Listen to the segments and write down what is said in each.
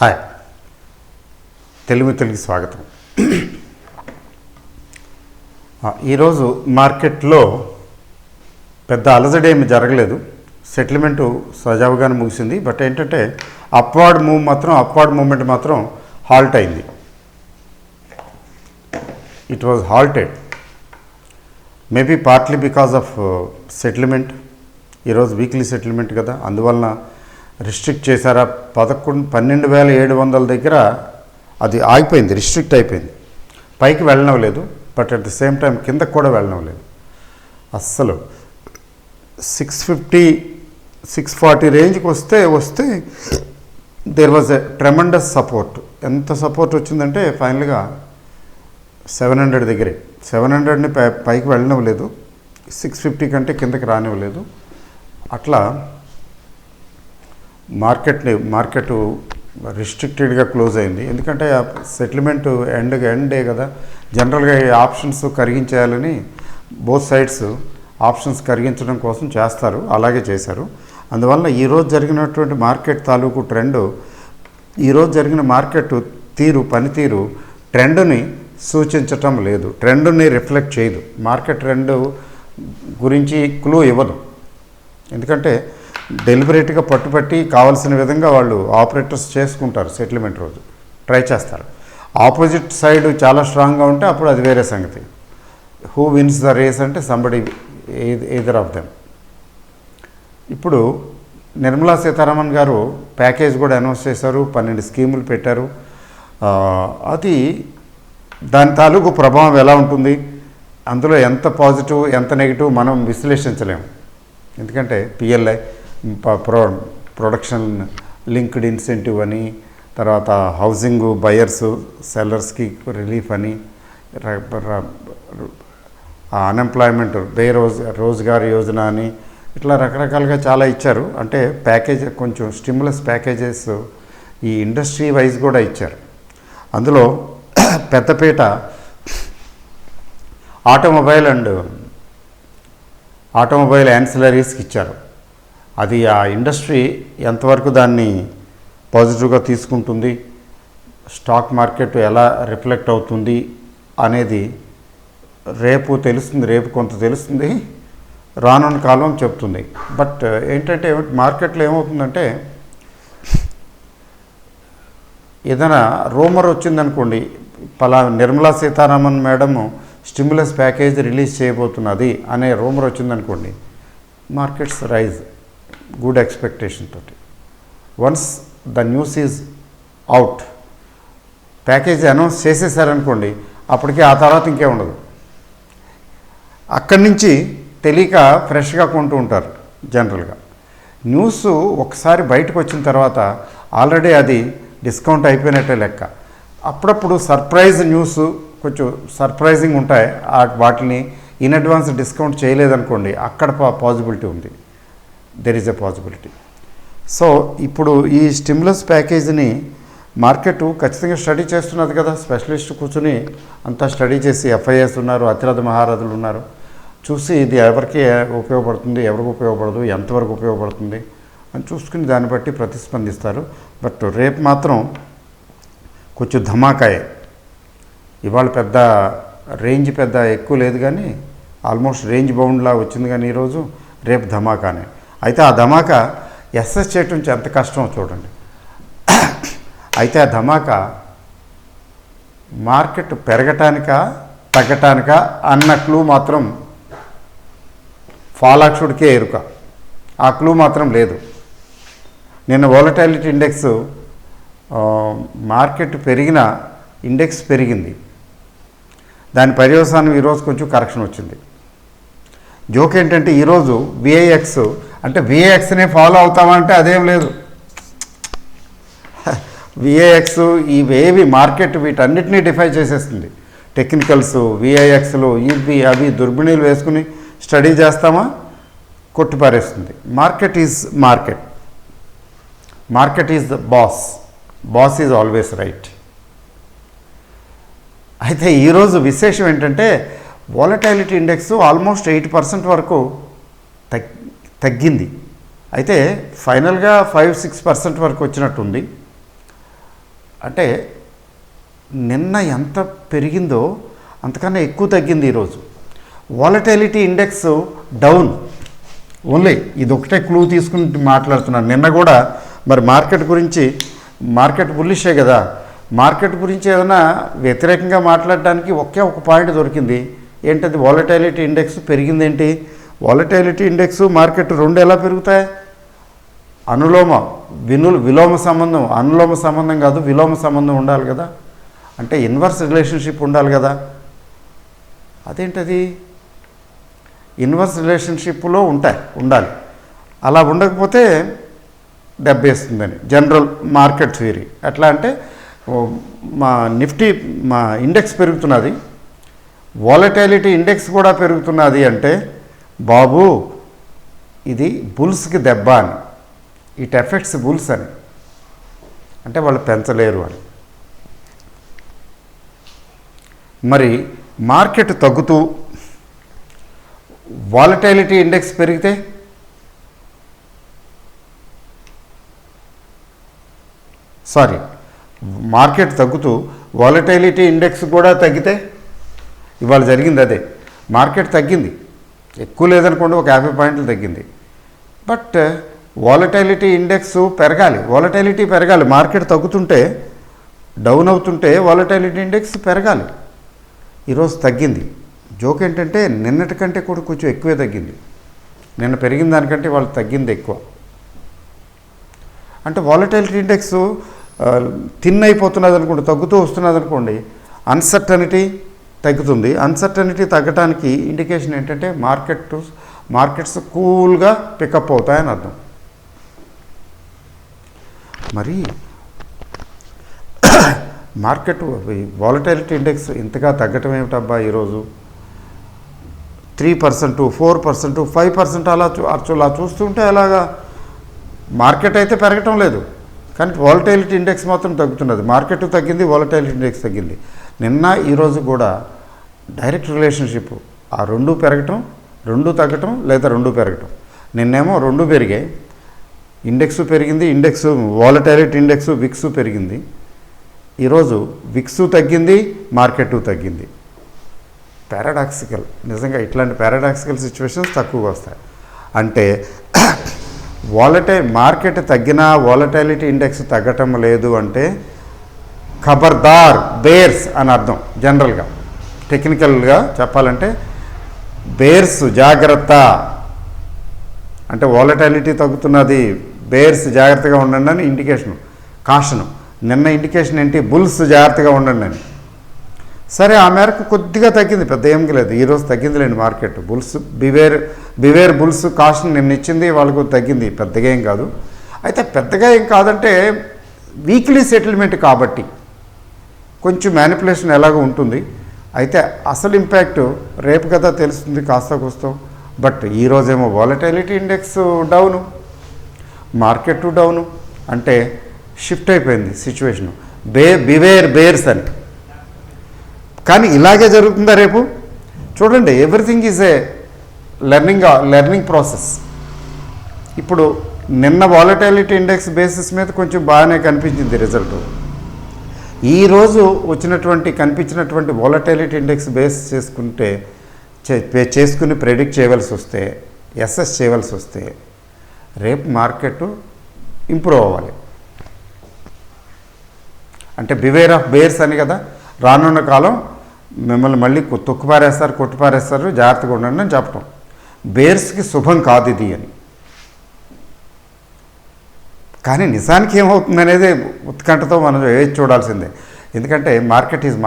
Hi, తెలుగుకి స్వాగతం. ఈరోజు మార్కెట్లో పెద్ద అలజడి ఏమి జరగలేదు. సెటిల్మెంటు సజావుగానే ముగిసింది. బట్ ఏంటంటే అప్వార్డ్ మూమెంట్ మాత్రం హాల్ట్ అయింది. It was halted maybe partly because of settlement. ఈరోజు వీక్లీ సెటిల్మెంట్ కదా, అందువలన రిస్ట్రిక్ట్ చేశారా. 12,700 దగ్గర అది ఆగిపోయింది, రిస్ట్రిక్ట్ అయిపోయింది. పైకి వెళ్ళడం లేదు, but at the same time కిందకు కూడా వెళ్ళడం లేదు. అస్సలు 650, 640 రేంజ్కి వస్తే there was a tremendous support. ఎంత సపోర్ట్ వచ్చిందంటే ఫైనల్గా 700 దగ్గరే. 700ని పైకి వెళ్ళడం లేదు, 650 కంటే కిందకి రానివ్వలేదు. అట్లా మార్కెట్ రిస్ట్రిక్టెడ్గా క్లోజ్ అయింది. ఎందుకంటే సెటిల్మెంట్ ఎండే కదా. జనరల్గా ఈ ఆప్షన్స్ కరిగించేయాలని బోత్ సైడ్స్ ఆప్షన్స్ కరిగించడం కోసం చేస్తారు, అలాగే చేశారు. అందువల్ల ఈరోజు జరిగినటువంటి మార్కెట్ తాలూకు ట్రెండ్, ఈరోజు జరిగిన మార్కెట్ పనితీరు ట్రెండ్ని సూచించటం లేదు, ట్రెండ్ని రిఫ్లెక్ట్ చేయదు. మార్కెట్ ట్రెండ్ గురించి క్లూ ఇవ్వదు. ఎందుకంటే డెలిబరేట్గా పట్టుబట్టి కావాల్సిన విధంగా వాళ్ళు ఆపరేటర్స్ చేసుకుంటారు. సెటిల్మెంట్ రోజు ట్రై చేస్తారు. ఆపోజిట్ సైడ్ చాలా స్ట్రాంగ్గా ఉంటే అప్పుడు అది వేరే సంగతి. హూ విన్స్ ద రేస్ అంటే సంబడి ఎయిదర్ ఆఫ్ దెమ్. ఇప్పుడు నిర్మలా సీతారామన్ గారు ప్యాకేజ్ కూడా అనౌన్స్ చేశారు, 12 స్కీములు పెట్టారు. అది దాని తాలూకు ప్రభావం ఎలా ఉంటుంది, అందులో ఎంత పాజిటివ్ ఎంత నెగిటివ్ మనం విశ్లేషించలేము. ఎందుకంటే పిఎల్ఐ ప్రొడక్షన్ లింక్డ్ ఇన్సెంటివ్ అని, తర్వాత హౌసింగ్ బయర్స్ సెల్లర్స్కి రిలీఫ్ అని, అన్ఎంప్లాయ్మెంట్ రోజ్గార్ యోజన అని, ఇట్లా రకరకాలుగా చాలా ఇచ్చారు. అంటే ప్యాకేజ్ కొంచెం స్టిమ్యులస్ ప్యాకేజెస్ ఈ ఇండస్ట్రీ వైజ్ కూడా ఇచ్చారు. అందులో పెద్దపీట ఆటోమొబైల్ యాన్సిలరీస్కి ఇచ్చారు. అది ఆ ఇండస్ట్రీ ఎంతవరకు దాన్ని పాజిటివ్గా తీసుకుంటుంది, స్టాక్ మార్కెట్ ఎలా రిఫ్లెక్ట్ అవుతుంది అనేది రేపు తెలుస్తుంది. రేపు కొంత తెలుస్తుంది, రానున్న కాలం చెప్తుంది. బట్ ఏంటంటే మార్కెట్లో ఏమవుతుందంటే, ఏదైనా రూమర్ వచ్చిందనుకోండి, Nirmala Sitharaman madam stimulus package release చేయబోతున్నది అనే రూమర్ వచ్చిందనుకోండి, మార్కెట్స్ రైజ్ గుడ్ ఎక్స్పెక్టేషన్ తోటి. Once the news is out, package announce చేసేసారనుకోండి, అప్పటికి ఆ తర్వాత ఇంకే ఉండదు. అక్కడి నుంచి తెలియక ఫ్రెష్గా కొంటూ ఉంటారు జనరల్గా. న్యూస్ ఒకసారి బయటకు వచ్చిన తర్వాత ఆల్రెడీ అది డిస్కౌంట్ అయిపోయినట్టే లెక్క. అప్పుడప్పుడు సర్ప్రైజ్ న్యూస్ కొంచెం సర్ప్రైజింగ్ ఉంటాయి, వాటిని ఇన్ అడ్వాన్స్ డిస్కౌంట్ చేయలేదనుకోండి, అక్కడ పాజిబిలిటీ ఉంది, there is a possibility. So ఇప్పుడు ఈ స్టిమ్యులస్ ప్యాకేజీని మార్కెట్ ఖచ్చితంగా స్టడీ చేస్తున్నది కదా. స్పెషలిస్ట్ కూర్చుని అంతా స్టడీ చేసి, ఎఫ్ఐఎస్ ఉన్నారు, అతిరథ మహారథులు ఉన్నారు, చూసి ఇది ఎవరికి ఉపయోగపడుతుంది, ఎవరికి ఉపయోగపడదు, ఎంతవరకు ఉపయోగపడుతుంది అని చూసుకుని దాన్ని బట్టి ప్రతిస్పందిస్తారు. బట్ రేపు మాత్రం కొంచెం ధమాకాయే. ఇవాళ పెద్ద రేంజ్ ఎక్కువ లేదు, కానీ ఆల్మోస్ట్ రేంజ్ బౌండ్లా వచ్చింది. కానీ ఈరోజు రేపు ధమాకానే. అయితే ఆ ధమాకా ఎస్ఎస్ చేయటం ఎంత కష్టమో చూడండి. అయితే ఆ ధమాకా మార్కెట్ పెరగటానికా తగ్గటానికా అన్న క్లూ మాత్రం ఫాలాక్షుడికే ఎరుక. ఆ క్లూ మాత్రం లేదు. నిన్న వోలటాలిటీ ఇండెక్స్, మార్కెట్ పెరిగిన ఇండెక్స్ పెరిగింది, దాని పర్యవసానం ఈరోజు కొంచెం కరెక్షన్ వచ్చింది. జోక్ ఏంటంటే ఈరోజు విఐఎక్స్, అంటే విఐఎక్స్నే ఫాలో అవుతామంటే అదేం లేదు. విఐఎక్స్ ఇవేవి మార్కెట్ వీటన్నిటినీ డిఫై చేసేస్తుంది. టెక్నికల్స్, విఐఎక్స్లు, ఇవి అవి దుర్బిణీలు వేసుకుని స్టడీ చేస్తామా, కొట్టిపారేస్తుంది. Market is the boss is always right. అయితే ఈరోజు విశేషం ఏంటంటే, వోలటాలిటీ ఇండెక్స్ ఆల్మోస్ట్ 8% వరకు తగ్గింది. అయితే ఫైనల్గా 5-6% వరకు వచ్చినట్టుంది. అంటే నిన్న ఎంత పెరిగిందో అంతకన్నా ఎక్కువ తగ్గింది ఈరోజు. Volatility index down. ఓన్లీ ఇది ఒకటే క్లూ తీసుకుని మాట్లాడుతున్నాను. నిన్న కూడా మరి మార్కెట్ బుల్లిషే కదా, మార్కెట్ గురించి ఏదైనా వ్యతిరేకంగా మాట్లాడడానికి ఒకే ఒక పాయింట్ దొరికింది. ఏంటది? వాలటిలిటీ ఇండెక్స్ పెరిగింది. ఏంటి వాలటిలిటీ ఇండెక్స్ మార్కెట్ రెండు ఎలా పెరుగుతాయి? విలోమ సంబంధం, అనులోమ సంబంధం కాదు, విలోమ సంబంధం ఉండాలి కదా, అంటే ఇన్వర్స్ రిలేషన్షిప్ ఉండాలి కదా. అదేంటది? ఇన్వర్స్ రిలేషన్షిప్లో ఉండాలి. అలా ఉండకపోతే దెబ్బేస్తుందని జనరల్ మార్కెట్ థియరీ. ఎట్లా అంటే మా ఇండెక్స్ పెరుగుతున్నది, వాలటిలిటీ ఇండెక్స్ కూడా పెరుగుతున్నది అంటే బాబు ఇది బుల్స్కి దెబ్బ అని, ఇట్ ఎఫెక్ట్స్ బుల్స్ అని, అంటే వాళ్ళు పెంచలేరు అని. మరి మార్కెట్ తగ్గుతూ వాలటిలిటీ ఇండెక్స్ పెరిగితే మార్కెట్ తగ్గుతూ వాలటిలిటీ ఇండెక్స్ కూడా తగ్గితే, ఇవాళ జరిగింది అదే. మార్కెట్ తగ్గింది, ఎక్కువ లేదనుకోండి, ఒక 50 పాయింట్లు తగ్గింది. బట్ వాలటిలిటీ ఇండెక్స్ పెరగాలి, వాలటిలిటీ పెరగాలి. మార్కెట్ తగ్గుతుంటే, డౌన్ అవుతుంటే వాలటిలిటీ ఇండెక్స్ పెరగాలి. ఈరోజు తగ్గింది. జోక్ ఏంటంటే నిన్నటి కంటే కూడా కొంచెం ఎక్కువే తగ్గింది. నిన్న పెరిగిన దానికంటే వాళ్ళు తగ్గింది ఎక్కువ. అంటే వాలటిలిటీ ఇండెక్స్ థిన్ అయిపోతున్నది అనుకోండి, తగ్గుతూ వస్తున్నది అనుకోండి, అన్సర్టనిటీ తగ్గుతుంది. అన్సర్టనిటీ తగ్గడానికి ఇండికేషన్ ఏంటంటే మార్కెట్స్ కూల్గా పికప్ అవుతాయని అర్థం. మరి మార్కెట్ వాలటిలిటీ ఇండెక్స్ ఇంతగా తగ్గటం ఏమిటబ్బా ఈరోజు? 3%, 4%, 5% అలా చూస్తుంటే అలాగా మార్కెట్ అయితే పెరగటం లేదు, కానీ వాలటిలిటీ ఇండెక్స్ మాత్రం తగ్గుతున్నది. మార్కెట్ తగ్గింది, వాలటిలిటీ ఇండెక్స్ తగ్గింది. నిన్న ఈరోజు కూడా డైరెక్ట్ రిలేషన్షిప్, ఆ రెండు పెరగటం, రెండు తగ్గటం, లేదా రెండు పెరగటం. నిన్నేమో రెండు పెరిగాయి, ఇండెక్స్ పెరిగింది, వాలటిలిటీ ఇండెక్స్ విక్స్ పెరిగింది. ఈరోజు విక్స్ తగ్గింది, మార్కెట్ తగ్గింది. పారాడాక్సికల్. నిజంగా ఇట్లాంటి పారాడాక్సికల్ సిచ్యువేషన్స్ తక్కువగా వస్తాయి. అంటే మార్కెట్ తగ్గినా వాలటిలిటీ ఇండెక్స్ తగ్గటం లేదు అంటే ఖబర్దార్, బేర్స్ అని అర్థం. జనరల్గా టెక్నికల్గా చెప్పాలంటే బేర్స్ జాగ్రత్త అంటే వాలటిలిటీ తగ్గుతున్నది, బేర్స్ జాగ్రత్తగా ఉండండి అని ఇండికేషన్, కాషను. నిన్న ఇండికేషన్ ఏంటి? బుల్స్ జాగ్రత్తగా ఉండండి అని. సరే, ఆ మేరకు కొద్దిగా తగ్గింది, పెద్ద ఏం లేదు. ఈరోజు తగ్గిందిలేండి market. Bulls beware bulls caution నిన్న ఇచ్చింది, వాళ్ళకు తగ్గింది, పెద్దగా ఏం కాదు. అయితే పెద్దగా ఏం కాదంటే వీక్లీ సెటిల్మెంట్ కాబట్టి కొంచెం మ్యానిపులేషన్ ఎలాగో ఉంటుంది. అయితే అసలు ఇంపాక్ట్ రేపు కదా తెలుస్తుంది కాస్త కూస్తో. బట్ ఈరోజేమో volatility index down, market down, అంటే షిఫ్ట్ అయిపోయింది సిచ్యువేషను. బివేర్ బేర్స్ అని. కానీ ఇలాగే జరుగుతుందా రేపు? చూడండి, everything is a learning process. ఇప్పుడు నిన్న వాలటిలిటీ ఇండెక్స్ బేసిస్ మీద కొంచెం బాగానే కనిపించింది రిజల్ట్. ఈరోజు కనిపించినటువంటి వాలటిలిటీ ఇండెక్స్ బేస్ చేసుకుని ప్రెడిక్ట్ చేయవలసి వస్తే, ఎస్ఎస్ చేయవలసి వస్తే, రేపు మార్కెట్ ఇంప్రూవ్ అవ్వాలి. అంటే బివేర్ ఆఫ్ బేర్స్ అని కదా, రానున్న కాలం మిమ్మల్ని మళ్ళీ కొట్టిపారేస్తారు, జాగ్రత్తగా ఉండండి అని చెప్పటం. బేర్స్కి శుభం కాదు ఇది అని. కానీ నిజానికి ఏమవుతుంది అనేది ఉత్కంఠతో మనం వేచి చూడాల్సిందే. ఎందుకంటే మార్కెట్ ఈజ్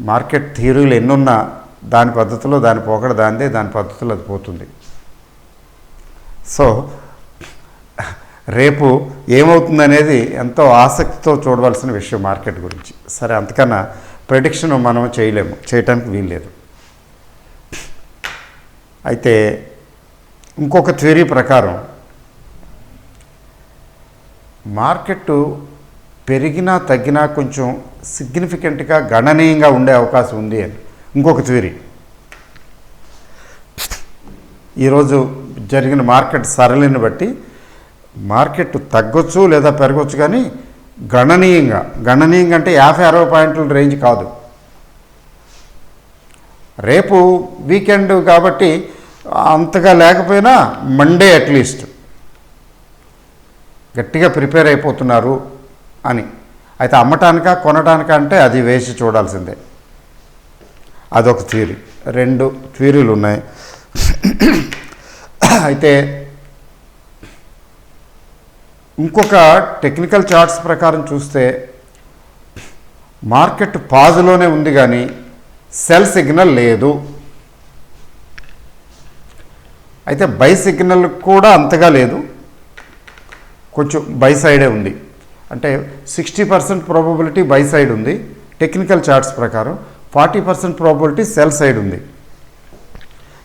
మార్కెట్ థియరీలు ఎన్నున్నా దాని పద్ధతిలో దాని పోకడ దానిదే, దాని పద్ధతిలో అది పోతుంది. సో రేపు ఏమవుతుందనేది ఎంతో ఆసక్తితో చూడవలసిన విషయం మార్కెట్ గురించి. సరే, అంతకన్నా ప్రెడిక్షన్ మనం చేయటానికి వీల్లేదు. అయితే ఇంకొక థియరీ ప్రకారం మార్కెట్ పెరిగినా తగ్గినా కొంచెం సిగ్నిఫికెంట్గా గణనీయంగా ఉండే అవకాశం ఉంది అని ఇంకొక థియరీ. ఈరోజు జరిగిన మార్కెట్ సరళిని బట్టి మార్కెట్ తగ్గొచ్చు లేదా పెరగొచ్చు, కానీ గణనీయంగా అంటే 50-60 పాయింట్ల రేంజ్ కాదు. రేపు వీకెండ్ కాబట్టి అంతగా లేకపోయినా మండే అట్లీస్ట్ గట్టిగా ప్రిపేర్ అయిపోతున్నారు అని. అయితే అమ్మటానికా కొనటానికా అంటే అది వేసి చూడాల్సిందే. అదొక థియరీ. 2 థియరీలు ఉన్నాయి. అయితే ఇంకొక టెక్నికల్ చార్ట్స్ ప్రకారం చూస్తే మార్కెట్ పాజులోనే ఉంది కానీ సెల్ సిగ్నల్ లేదు. అయితే బై సిగ్నల్ కూడా అంతగా లేదు, కొంచెం బై సైడే ఉంది. అంటే 60% ప్రాబబిలిటీ బై సైడ్ ఉంది టెక్నికల్ చార్ట్స్ ప్రకారం, 40% ప్రాబబిలిటీ సెల్ సైడ్ ఉంది.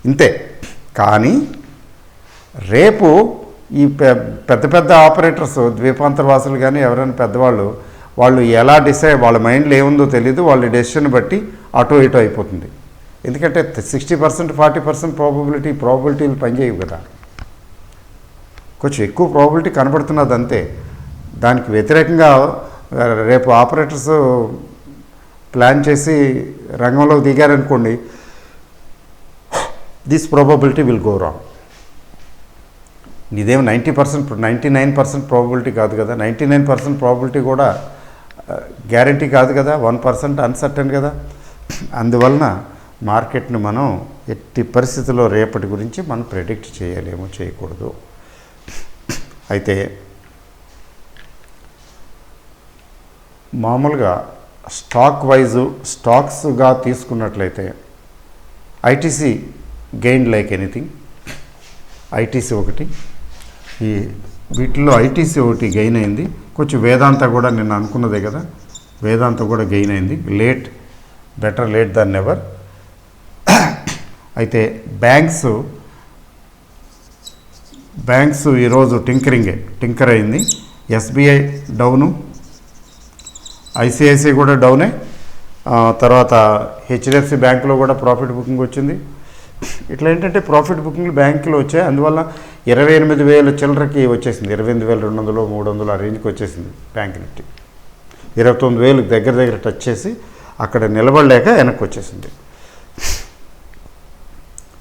ఇంతే. కానీ రేపు ఈ పెద్ద ఆపరేటర్స్, ద్వీపాంతరవాసులు కానీ ఎవరైనా పెద్దవాళ్ళు, వాళ్ళు ఎలా డిసైడ్, వాళ్ళ మైండ్లో ఏముందో తెలియదు, వాళ్ళ డెసిషన్ బట్టి అటో ఇటో అయిపోతుంది. ఎందుకంటే 60% 40% ప్రాబబిలిటీలు పనిచేయవు కదా. కొంచెం ఎక్కువ ప్రాబబిలిటీ కనబడుతున్నది అంతే. దానికి వ్యతిరేకంగా రేపు ఆపరేటర్స్ ప్లాన్ చేసి రంగంలోకి దిగారనుకోండి, this probability will go wrong. ఇదేమో 90%, 99% ప్రాబబిలిటీ కాదు కదా. 99% ప్రాబబిలిటీ కూడా గ్యారంటీ కాదు కదా. 1% అన్సర్టన్ కదా. అందువలన మార్కెట్ని మనం ఎట్టి పరిస్థితుల్లో రేపటి గురించి మనం ప్రెడిక్ట్ చేయలేము, చేయకూడదు. అయితే మామూలుగా స్టాక్ వైజు స్టాక్స్గా తీసుకున్నట్లయితే ITC gain like anything. ITC ఒకటి, ఈ వీటిల్లో ఐటీసీ ఒకటి గెయిన్ అయింది. కొంచెం వేదాంత కూడా నిన్న అనుకున్నదే కదా, వేదాంత కూడా గెయిన్ అయింది. Better late than never. అయితే బ్యాంక్స్ ఈరోజు టింకర్ అయింది. ఎస్బీఐ డౌను, ఐసిఐసిఐ కూడా డౌనే. తర్వాత హెచ్డిఎఫ్సి బ్యాంకులో కూడా ప్రాఫిట్ బుకింగ్ వచ్చింది. ఇట్లా ఏంటంటే ప్రాఫిట్ బుకింగ్లు బ్యాంకులో వచ్చాయి. అందువల్ల 28,000 చిల్లరకి వచ్చేసింది. 28,200 300 ఆ రేంజ్కి వచ్చేసింది బ్యాంక్ నిఫ్టీ. 29,000 దగ్గర టచ్ చేసి అక్కడ నిలబడలేక వెనక్కి వచ్చేసింది.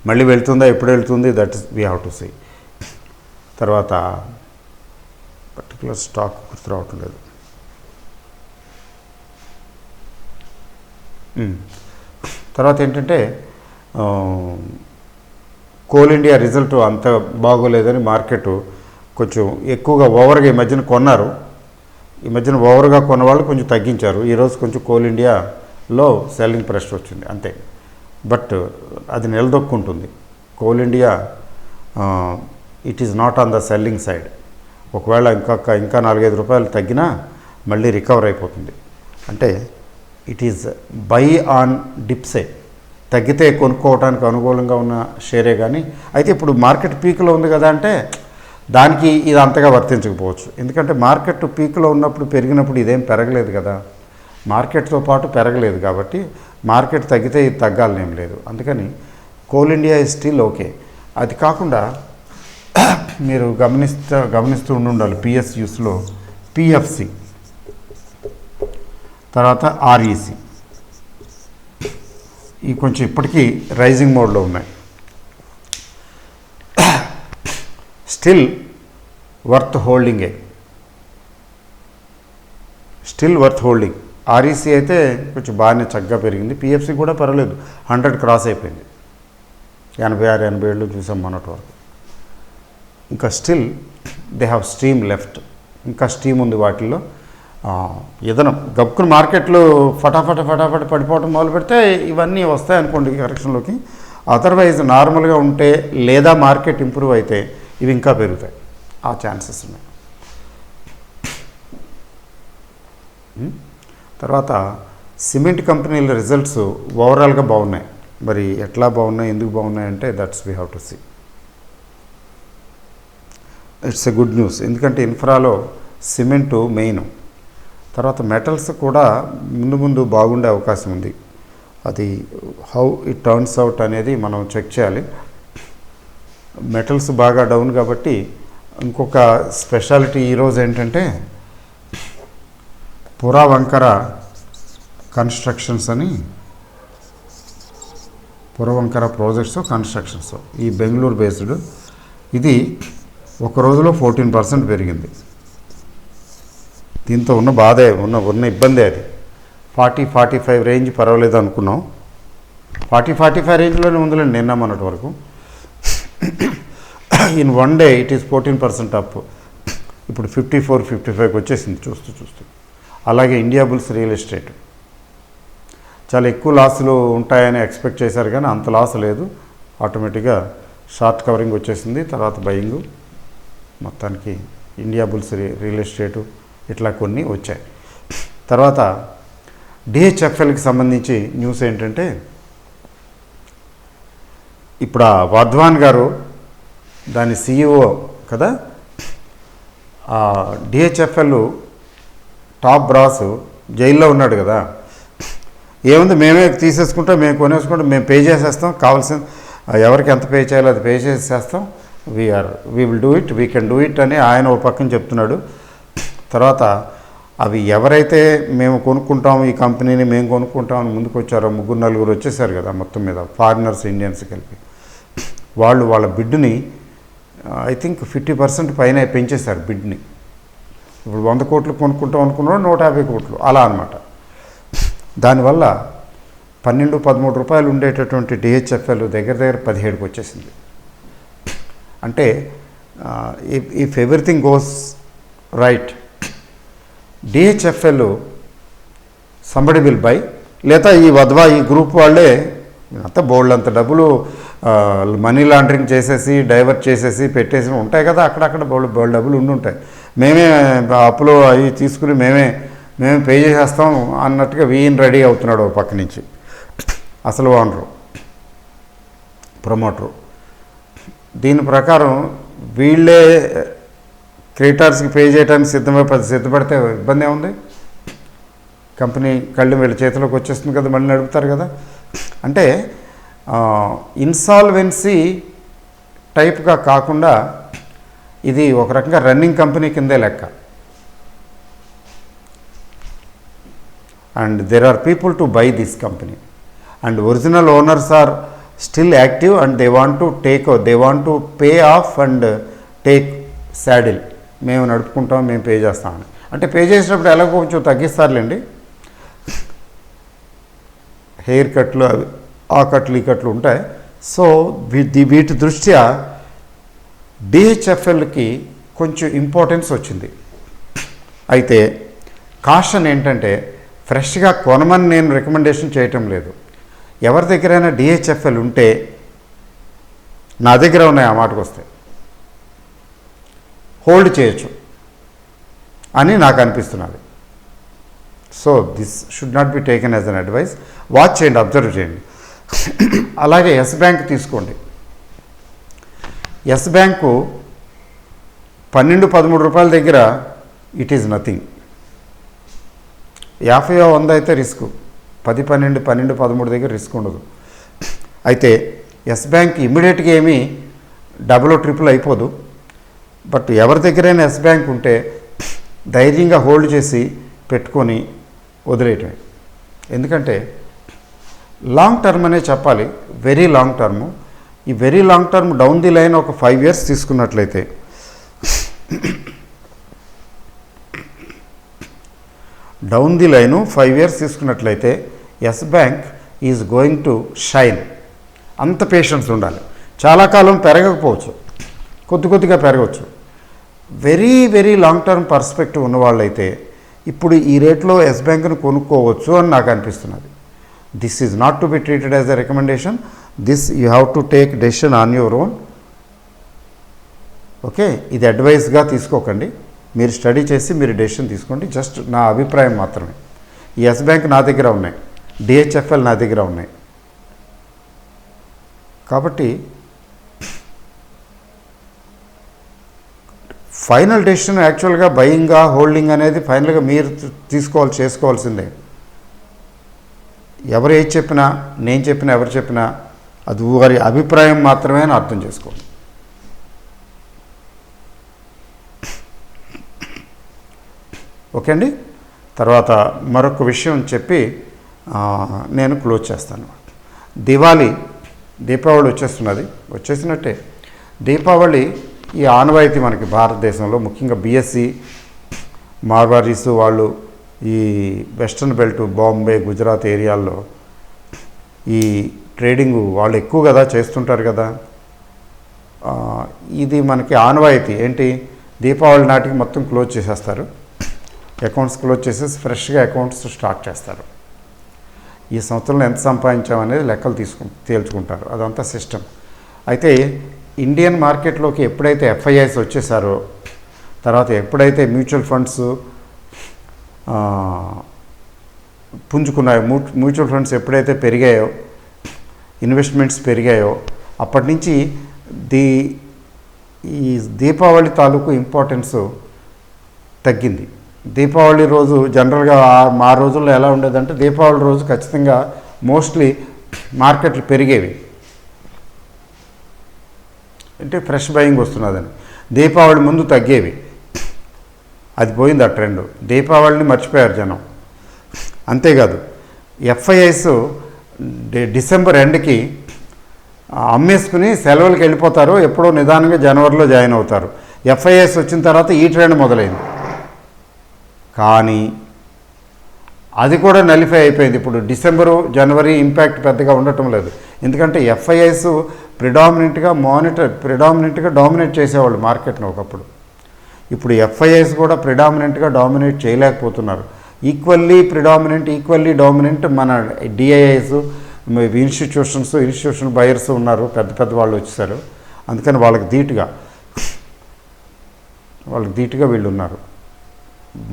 మళ్ళీ వెళ్తుందా, ఎప్పుడు వెళ్తుంది, that is we have to see. తర్వాత పర్టికులర్ స్టాక్ గుర్తు రావటం లేదు. తర్వాత ఏంటంటే కోల్ ఇండియా రిజల్ట్ అంత బాగోలేదని మార్కెట్ కొంచెం ఎక్కువగా ఓవర్గా ఈ మధ్యన కొన్నారు. ఈ మధ్యన ఓవర్గా కొన్న వాళ్ళు కొంచెం తగ్గించారు. ఈరోజు కొంచెం కోల్ ఇండియాలో సెల్లింగ్ ప్రెషర్ వచ్చింది అంతే. బట్ అది నిలదొక్కుంటుంది. Coal India it is not on the selling side. ఒకవేళ ఇంకా 4-5 రూపాయలు తగ్గినా మళ్ళీ రికవర్ అయిపోతుంది. అంటే ఇట్ ఈజ్ బై ఆన్ డిప్సే, తగ్గితే కొనుక్కోవడానికి అనుకూలంగా ఉన్న షేరే. కానీ అయితే ఇప్పుడు మార్కెట్ పీక్లో ఉంది కదా అంటే దానికి ఇది అంతగా వర్తించకపోవచ్చు. ఎందుకంటే మార్కెట్ పీక్లో ఉన్నప్పుడు పెరిగినప్పుడు ఇదేం పెరగలేదు కదా, మార్కెట్తో పాటు పెరగలేదు. కాబట్టి మార్కెట్ తగ్గితే ఇది తగ్గాలనేం లేదు. అందుకని coal India is still okay. అది కాకుండా మీరు గమనిస్తూ ఉండాలి పిఎస్యూస్లో పిఎఫ్సి, తర్వాత ఆర్ఈసి, ఈ కొంచెం ఇప్పటికీ రైజింగ్ మోడ్లో ఉన్నాయి. స్టిల్ వర్త్ హోల్డింగే, స్టిల్ వర్త్ హోల్డింగ్. ఆర్ఈసీ అయితే కొంచెం బాగానే చక్కగా పెరిగింది. పిఎఫ్సి కూడా పర్వాలేదు, 100 క్రాస్ అయిపోయింది. 86-87 చూసాం మొన్నటి వరకు. ఇంకా still they have stream left, ఇంకా స్ట్రీమ్ ఉంది వాటిల్లో. ఏదైనా గప్పుకుని మార్కెట్లు ఫటాఫట్ పడిపోవడం మొదలు పెడితే ఇవన్నీ వస్తాయి అనుకోండి కరెక్షన్లోకి. అదర్వైజ్ నార్మల్గా ఉంటే లేదా మార్కెట్ ఇంప్రూవ్ అయితే ఇవి ఇంకా పెరుగుతాయి, ఆ ఛాన్సెస్ ఉన్నాయి. తర్వాత సిమెంట్ కంపెనీల రిజల్ట్స్ ఓవరాల్గా బాగున్నాయి. మరి ఎట్లా బాగున్నాయి, ఎందుకు బాగున్నాయి అంటే that's we have to see. It's a good news. ఎందుకంటే ఇన్ఫ్రాలో సిమెంటు మెయిన్. తర్వాత మెటల్స్ కూడా ముందు బాగుండే అవకాశం ఉంది. అది హౌ ఇట్ టర్న్స్ అవుట్ అనేది మనం చెక్ చేయాలి. మెటల్స్ బాగా డౌన్ కాబట్టి ఇంకొక స్పెషాలిటీ ఈరోజు ఏంటంటే పురవంకర కన్స్ట్రక్షన్స్ అని, పురవంకర ప్రాజెక్ట్స్ కన్స్ట్రక్షన్స్, ఈ బెంగళూరు బేస్డ్. ఇది ఒక రోజులో 14% పెరిగింది. దీంతో ఉన్న బాధే, ఉన్న ఇబ్బందే అది. 40-45 రేంజ్ పర్వాలేదు అనుకున్నాం. 40-45 రేంజ్లోనే ఉందిలేండి నిన్న మొన్నటి వరకు. In one day it is 14% up. ఇప్పుడు 54-55కి వచ్చేసింది చూస్తూ. అలాగే ఇండియా బుల్స్ రియల్ ఎస్టేట్ చాలా ఎక్కువ లాసులు ఉంటాయని ఎక్స్పెక్ట్ చేశారు, కానీ అంత లాస్ లేదు. ఆటోమేటిక్గా షార్ట్ కవరింగ్ వచ్చేసింది, తర్వాత బయింగ్. మొత్తానికి ఇండియా బుల్స్ రియల్ ఎస్టేటు ఇట్లా కొన్ని వచ్చాయి. తర్వాత డిహెచ్ఎఫ్ఎల్కి సంబంధించి న్యూస్ ఏంటంటే, ఇప్పుడు ఆ వర్ధవాన్ గారు దాని సిఇఓ కదా, డిహెచ్ఎఫ్ఎల్ టాప్ బ్రాస్ జైల్లో ఉన్నాడు కదా. ఏముంది, మేమే తీసేసుకుంటాం, మేము కొనేసుకుంటాం, మేము పే చేసేస్తాం, కావాల్సిన ఎవరికి ఎంత పే చేయాలో అది పే చేసేస్తాం, we will do it, we can do it అని ఆయన ఒక పక్కన చెప్తున్నాడు. తర్వాత అవి ఎవరైతే మేము కొనుక్కుంటాం, ఈ కంపెనీని మేము కొనుక్కుంటాం అని ముందుకు వచ్చారో 3-4 వచ్చేసారు కదా మొత్తం మీద, ఫారినర్స్ ఇండియన్స్ కలిపి. వాళ్ళ బిడ్ని ఐ థింక్ 50% పైన పెంచేశారు బిడ్ని. ఇప్పుడు 100 కోట్లు కొనుక్కుంటాం అనుకున్నాడు, 150 కోట్లు అలా అనమాట. దానివల్ల 12-13 రూపాయలు ఉండేటటువంటి డిహెచ్ఎఫ్ఎల్ దగ్గర 17కి వచ్చేసింది. అంటే if everything goes right, DHFL somebody will buy, లేదా ఈ వద్వా ఈ గ్రూప్ వాళ్ళే అంతా బోల్డ్ అంత డబ్బులు మనీ లాండరింగ్ చేసేసి డైవర్ట్ చేసేసి పెట్టేసి ఉంటాయి కదా, అక్కడక్కడ బోల్డ్ డబ్బులు ఉంటాయి. మేమే అప్పులు అవి తీసుకుని మేమే పే చేసేస్తాం అన్నట్టుగా వీన్ రెడీ అవుతున్నాడు ఒక పక్క నుంచి అసలు ఓనరు, ప్రమోటరు. దీని ప్రకారం వీళ్ళే క్రెడిటార్స్కి పే చేయడానికి సిద్ధపడితే ఇబ్బంది ఏముంది, కంపెనీ కళ్ళు వీళ్ళ చేతిలోకి వచ్చేస్తుంది కదా, మళ్ళీ నడుపుతారు కదా. అంటే ఇన్సాల్వెన్సీ టైప్గా కాకుండా ఇది ఒక రకంగా రన్నింగ్ కంపెనీ కిందే లెక్క. And there are people to buy this company and original owners are still active and they want to pay off and take saddle. మేము నడుపుకుంటాం, మేము పే చేస్తామని. అంటే పే చేసినప్పుడు ఎలా కొంచెం తగ్గిస్తారులేండి, హెయిర్ కట్లు అవి ఆ కట్లు ఈ కట్లు ఉంటాయి. సో వీటి దృష్ట్యా డిహెచ్ఎఫ్ఎల్కి కొంచెం ఇంపార్టెన్స్ వచ్చింది. అయితే కాషన్ ఏంటంటే, ఫ్రెష్గా కొనమని నేను రికమెండేషన్ చేయటం లేదు. ఎవరి దగ్గరైనా డిహెచ్ఎఫ్ఎల్ ఉంటే, నా దగ్గర ఉన్నాయి ఆ మాటకు వస్తే, హోల్డ్ చేయొచ్చు అని నాకు అనిపిస్తున్నది. So this should not be taken as an advice. Watch చేయండి, అబ్జర్వ్ చేయండి. అలాగే ఎస్ బ్యాంక్ తీసుకోండి. ఎస్ బ్యాంకు 12-13 రూపాయల దగ్గర ఇట్ ఈజ్ నథింగ్. 50-100 అయితే రిస్క్, 10-12 దగ్గర రిస్క్ ఉండదు. అయితే ఎస్ బ్యాంక్ ఇమ్మీడియట్గా ఏమీ డబుల్ ట్రిపుల్ అయిపోదు. బట్ ఎవరి దగ్గరైనా ఎస్ బ్యాంక్ ఉంటే ధైర్యంగా హోల్డ్ చేసి పెట్టుకొని వదిలేయటమే. ఎందుకంటే లాంగ్ టర్మ్ అనే చెప్పాలి, వెరీ లాంగ్ టర్ము. ఈ very long term down the line ఒక 5 years తీసుకున్నట్లయితే డౌన్ ది లైను 5 years తీసుకున్నట్లయితే Yes bank is going to shine. అంత పేషెన్స్ ఉండాలి. చాలా కాలం పెరగకపోవచ్చు, కొద్దిగా పెరగవచ్చు. Very very long term perspective ఉన్నవాళ్ళైతే ఇప్పుడు ఈ రేట్లో ఎస్ బ్యాంక్ను కొనుక్కోవచ్చు అని నాకు అనిపిస్తున్నది. This is not to be treated as a recommendation. This you have to take decision on your own. Okay, ఇది అడ్వైస్గా తీసుకోకండి. మీరు స్టడీ చేసి మీరు డెసిషన్ తీసుకోండి. జస్ట్ నా అభిప్రాయం మాత్రమే. ఈ ఎస్ బ్యాంక్ నా దగ్గర ఉన్నాయి, డిహెచ్ఎఫ్ఎల్ నా దగ్గర ఉన్నాయి. కాబట్టి ఫైనల్ డెసిషన్ యాక్చువల్గా బయింగా హోల్డింగ్ అనేది ఫైనల్గా మీరు చేసుకోవాల్సిందే. ఎవరు ఏది చెప్పినా, నేను చెప్పినా, ఎవరు చెప్పినా అది వారి అభిప్రాయం మాత్రమే అని అర్థం చేసుకోండి. ఓకే అండి, తర్వాత మరొక విషయం చెప్పి నేను క్లోజ్ చేస్తాను. దీపావళి వచ్చేసినట్టే. దీపావళి ఈ ఆనవాయితీ మనకి భారతదేశంలో ముఖ్యంగా బీఎస్సీ మార్వారీస్ వాళ్ళు ఈ వెస్ట్రన్ బెల్ట్ బాంబే గుజరాత్ ఏరియాల్లో ఈ ట్రేడింగ్ వాళ్ళు ఎక్కువ కదా చేస్తుంటారు కదా. ఇది మనకి ఆనవాయితీ ఏంటి, దీపావళి నాటికి మొత్తం క్లోజ్ చేసేస్తారు, అకౌంట్స్ క్లోజ్ చేసేసి ఫ్రెష్గా అకౌంట్స్ స్టార్ట్ చేస్తారు. ఈ సంవత్సరంలో ఎంత సంపాదించామనేది లెక్కలు తేల్చుకుంటారు. అదంతా సిస్టమ్. అయితే ఇండియన్ మార్కెట్లోకి ఎప్పుడైతే ఎఫ్ఐఐస్ వచ్చేసారో, తర్వాత ఎప్పుడైతే మ్యూచువల్ ఫండ్స్ పుంజుకున్నాయో, మ్యూచువల్ ఫండ్స్ ఎప్పుడైతే పెరిగాయో, ఇన్వెస్ట్మెంట్స్ పెరిగాయో, అప్పటి నుంచి ఈ దీపావళి తాలూకు ఇంపార్టెన్స్ తగ్గింది. దీపావళి రోజు జనరల్గా మా రోజుల్లో ఎలా ఉండేదంటే, దీపావళి రోజు ఖచ్చితంగా మోస్ట్లీ మార్కెట్లు పెరిగేవి, అంటే ఫ్రెష్ బయింగ్ వస్తున్నదని. దీపావళి ముందు తగ్గేవి. అది పోయింది ఆ ట్రెండ్. దీపావళిని మర్చిపోయారు జనం. అంతేకాదు, ఎఫ్ఐఐస్ డిసెంబర్ ఎండ్కి అమ్మేసుకుని సెలవులకు వెళ్ళిపోతారు. ఎప్పుడో నిదానంగా జనవరిలో జాయిన్ అవుతారు. ఎఫ్ఐఐస్ వచ్చిన తర్వాత ఈ ట్రెండ్ మొదలైంది. కానీ అది కూడా నలిఫై అయిపోయింది. ఇప్పుడు డిసెంబరు జనవరి ఇంపాక్ట్ పెద్దగా ఉండటం లేదు. ఎందుకంటే ఎఫ్ఐఐస్ ప్రిడామినెంట్గా డామినేట్ చేసేవాళ్ళు మార్కెట్ను ఒకప్పుడు. ఇప్పుడు ఎఫ్ఐఐస్ కూడా ప్రిడామినెంట్గా డామినేట్ చేయలేకపోతున్నారు. ఈక్వల్లీ డామినెంట్ మన డిఐఐస్, ఇన్స్టిట్యూషన్ బయర్స్ ఉన్నారు, పెద్ద వాళ్ళు వచ్చేసారు. అందుకని వాళ్ళకి ధీటుగా వీళ్ళు ఉన్నారు.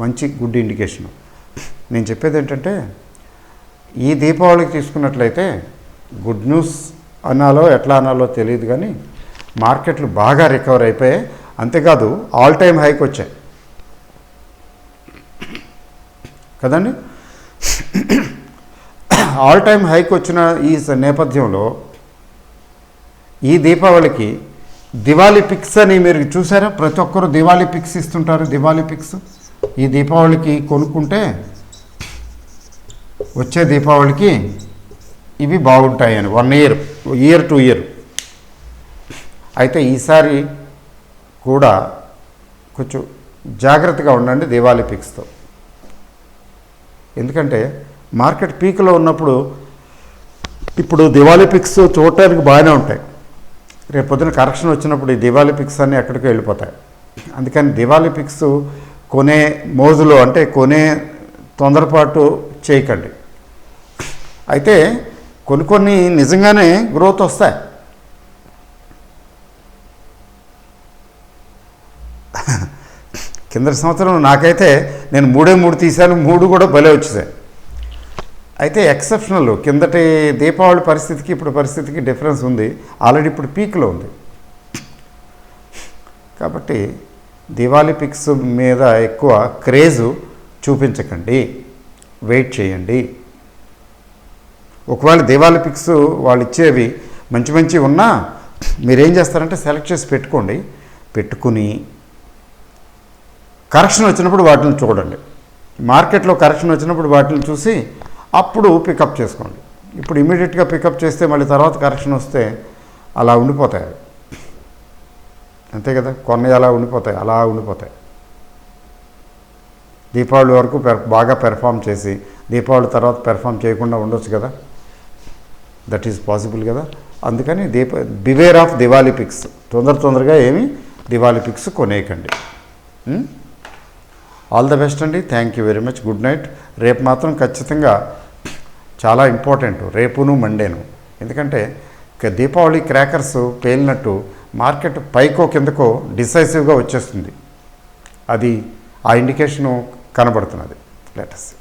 మంచి గుడ్ ఇండికేషను. నేను చెప్పేది ఏంటంటే, ఈ దీపావళికి తీసుకున్నట్లయితే గుడ్ న్యూస్ అనాలో ఎట్లా అనాలో తెలియదు, కానీ మార్కెట్లు బాగా రికవర్ అయిపోయాయి. అంతేకాదు, ఆల్ టైమ్ హైక్ వచ్చాయి కదండి. ఆల్ టైమ్ హైక్ వచ్చిన ఈ నేపథ్యంలో ఈ దీపావళికి దివాళీ పిక్స్ అని మీరు చూసారా? ప్రతి ఒక్కరు దివాళీ పిక్స్ ఇస్తుంటారు. దివాళీ పిక్స్ ఈ దీపావళికి కొనుక్కుంటే వచ్చే దీపావళికి ఇవి బాగుంటాయి అని 1 ఇయర్ 2 ఇయర్. అయితే ఈసారి కూడా కొంచెం జాగ్రత్తగా ఉండండి దివాళీ పిక్స్తో. ఎందుకంటే మార్కెట్ పీక్లో ఉన్నప్పుడు ఇప్పుడు దివాళీ పిక్స్ చూడటానికి బాగానే ఉంటాయి. రేపు పొద్దున కరెక్షన్ వచ్చినప్పుడు ఈ దివాళీ పిక్స్ అన్నీ ఎక్కడికో వెళ్ళిపోతాయి. అందుకని దివాళీ పిక్స్ కొనే మోజులో, అంటే కొనే తొందరపాటు చేయకండి. అయితే కొన్ని నిజంగానే గ్రోత్ వస్తాయి. కింద సంవత్సరం నాకైతే నేను 3 తీశాను, 3 కూడా భలే వచ్చేసాయి. అయితే ఎక్సెప్షనల్, కిందటి దీపావళి పరిస్థితికి ఇప్పుడు పరిస్థితికి డిఫరెన్స్ ఉంది. ఆల్రెడీ ఇప్పుడు పీక్లో ఉంది. కాబట్టి దివాళీ పిక్స్ మీద ఎక్కువ క్రేజు చూపించకండి, వెయిట్ చేయండి. ఒకవేళ దివాళీ పిక్స్ వాళ్ళు ఇచ్చేవి మంచి ఉన్నా మీరేం చేస్తారంటే సెలెక్ట్ చేసి పెట్టుకుని కరెక్షన్ వచ్చినప్పుడు వాటిని చూడండి. మార్కెట్లో కరెక్షన్ వచ్చినప్పుడు వాటిని చూసి అప్పుడు పికప్ చేసుకోండి. ఇప్పుడు ఇమీడియట్గా పికప్ చేస్తే మళ్ళీ తర్వాత కరెక్షన్ వస్తే అలా ఉండిపోతాయి. అంతే కదా, కొన్ని అలా ఉండిపోతాయి. దీపావళి వరకు బాగా పెర్ఫామ్ చేసి దీపావళి తర్వాత పెర్ఫామ్ చేయకుండా ఉండొచ్చు కదా, దట్ ఈజ్ పాసిబుల్ కదా. అందుకని బివేర్ ఆఫ్ దివాళీ పిక్స్. తొందరగా ఏమి దివాళీ పిక్స్ కొనేయకండి. ఆల్ ద బెస్ట్ అండి. Thank you very much. Good night. రేపు మాత్రం ఖచ్చితంగా చాలా ఇంపార్టెంట్, రేపును మండేను. ఎందుకంటే దీపావళి క్రాకర్స్ పేలినట్టు మార్కెట్ పైకో కిందకో డిసైసివ్గా వచ్చేస్తుంది. అది ఆ ఇండికేషను కనబడుతున్నది. Let us see.